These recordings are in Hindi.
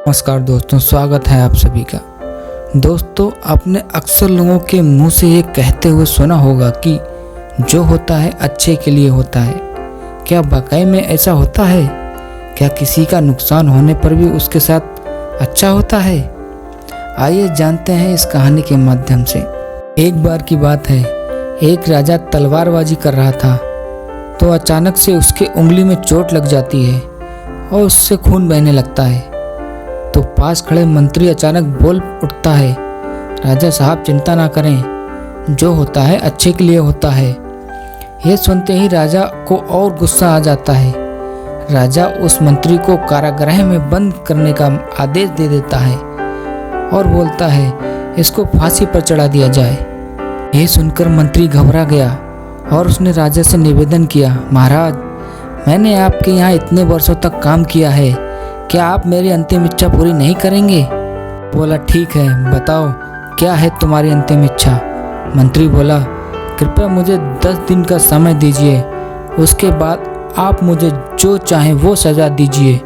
नमस्कार दोस्तों, स्वागत है आप सभी का। दोस्तों, आपने अक्सर लोगों के मुंह से ये कहते हुए सुना होगा कि जो होता है अच्छे के लिए होता है। क्या वाकई में ऐसा होता है? क्या किसी का नुकसान होने पर भी उसके साथ अच्छा होता है? आइए जानते हैं इस कहानी के माध्यम से। एक बार की बात है, एक राजा तलवारबाजी कर रहा था तो अचानक से उसके उंगली में चोट लग जाती है और उससे खून बहने लगता है। तो पास खड़े मंत्री अचानक बोल उठता है, राजा साहब चिंता ना करें, जो होता है अच्छे के लिए होता है। यह सुनते ही राजा को और गुस्सा आ जाता है। राजा उस मंत्री को कारागृह में बंद करने का आदेश दे देता है और बोलता है, इसको फांसी पर चढ़ा दिया जाए। यह सुनकर मंत्री घबरा गया और उसने राजा से निवेदन किया, महाराज, मैंने आपके यहाँ इतने वर्षों तक काम किया है, क्या आप मेरी अंतिम इच्छा पूरी नहीं करेंगे? बोला, ठीक है, बताओ क्या है तुम्हारी अंतिम इच्छा? मंत्री बोला, कृपया मुझे 10 दिन का समय दीजिए, उसके बाद आप मुझे जो चाहें वो सजा दीजिए।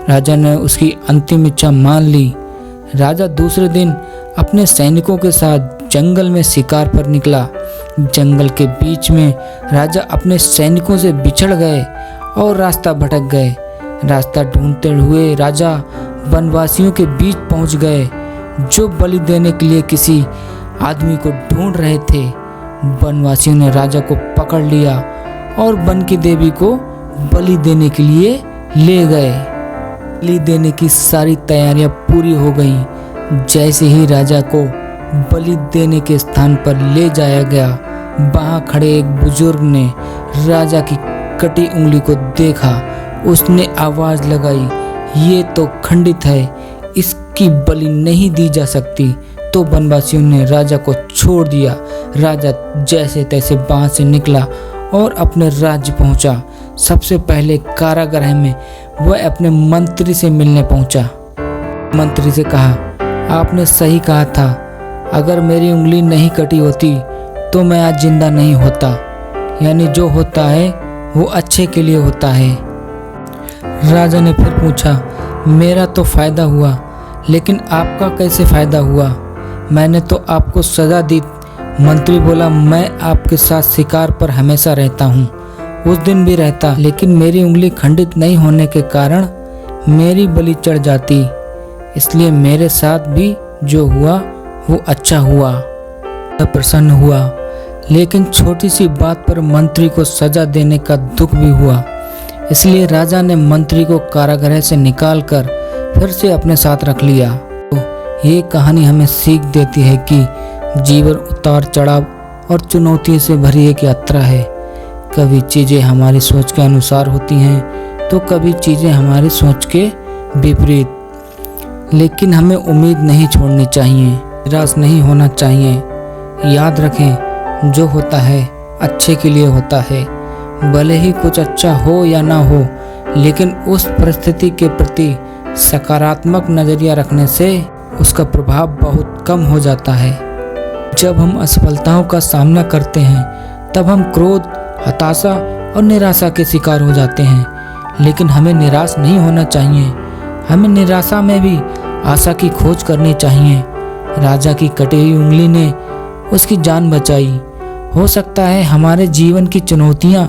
राजा ने उसकी अंतिम इच्छा मान ली। राजा दूसरे दिन अपने सैनिकों के साथ जंगल में शिकार पर निकला। जंगल के बीच में राजा अपने सैनिकों से बिछड़ गए और रास्ता भटक गए। रास्ता ढूंढते हुए राजा वनवासियों के बीच पहुंच गए, जो बलि देने के लिए किसी आदमी को ढूंढ रहे थे। वनवासियों ने राजा को पकड़ लिया और वन की देवी को बलि देने के लिए ले गए। बलि देने की सारी तैयारियां पूरी हो गईं। जैसे ही राजा को बलि देने के स्थान पर ले जाया गया, वहां खड़े एक बुजुर्ग ने राजा की कटी उंगली को देखा। उसने आवाज लगाई, ये तो खंडित है, इसकी बलि नहीं दी जा सकती। तो वनवासियों ने राजा को छोड़ दिया। राजा जैसे तैसे वहां से निकला और अपने राज्य पहुंचा। सबसे पहले कारागृह में वह अपने मंत्री से मिलने पहुंचा। मंत्री से कहा, आपने सही कहा था, अगर मेरी उंगली नहीं कटी होती तो मैं आज जिंदा नहीं होता। यानी जो होता है वो अच्छे के लिए होता है। राजा ने फिर पूछा, मेरा तो फायदा हुआ, लेकिन आपका कैसे फायदा हुआ? मैंने तो आपको सजा दी। मंत्री बोला, मैं आपके साथ शिकार पर हमेशा रहता हूँ, उस दिन भी रहता, लेकिन मेरी उंगली खंडित नहीं होने के कारण मेरी बलि चढ़ जाती, इसलिए मेरे साथ भी जो हुआ वो अच्छा हुआ। प्रसन्न हुआ, लेकिन छोटी सी बात पर मंत्री को सजा देने का दुख भी हुआ। इसलिए राजा ने मंत्री को कारागृह से निकालकर फिर से अपने साथ रख लिया। तो ये कहानी हमें सीख देती है कि जीवन उतार चढ़ाव और चुनौतियों से भरी एक यात्रा है। कभी चीज़ें हमारी सोच के अनुसार होती हैं तो कभी चीज़ें हमारी सोच के विपरीत। लेकिन हमें उम्मीद नहीं छोड़नी चाहिए, निराश नहीं होना चाहिए। याद रखें, जो होता है अच्छे के लिए होता है। भले ही कुछ अच्छा हो या ना हो, लेकिन उस परिस्थिति के प्रति सकारात्मक नज़रिया रखने से उसका प्रभाव बहुत कम हो जाता है। जब हम असफलताओं का सामना करते हैं तब हम क्रोध, हताशा और निराशा के शिकार हो जाते हैं, लेकिन हमें निराश नहीं होना चाहिए। हमें निराशा में भी आशा की खोज करनी चाहिए। राजा की कटी हुई उंगली ने उसकी जान बचाई। हो सकता है हमारे जीवन की चुनौतियां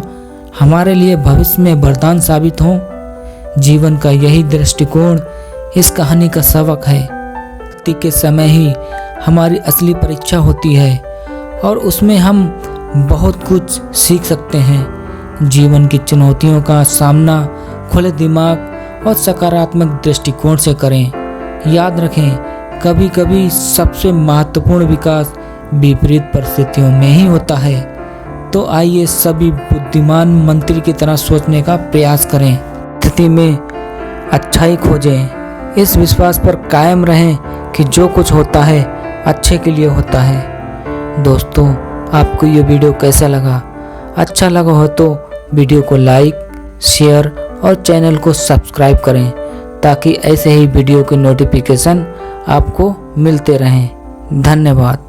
हमारे लिए भविष्य में वरदान साबित हों। जीवन का यही दृष्टिकोण इस कहानी का सबक है। व्यक्ति के समय ही हमारी असली परीक्षा होती है और उसमें हम बहुत कुछ सीख सकते हैं। जीवन की चुनौतियों का सामना खुले दिमाग और सकारात्मक दृष्टिकोण से करें। याद रखें, कभी कभी सबसे महत्वपूर्ण विकास विपरीत परिस्थितियों में ही होता है। तो आइए सभी बुद्धिमान मंत्री की तरह सोचने का प्रयास करें, स्थिति में अच्छाई खोजें, इस विश्वास पर कायम रहें कि जो कुछ होता है अच्छे के लिए होता है। दोस्तों, आपको ये वीडियो कैसा लगा? अच्छा लगा हो तो वीडियो को लाइक, शेयर और चैनल को सब्सक्राइब करें, ताकि ऐसे ही वीडियो के नोटिफिकेशन आपको मिलते रहें। धन्यवाद।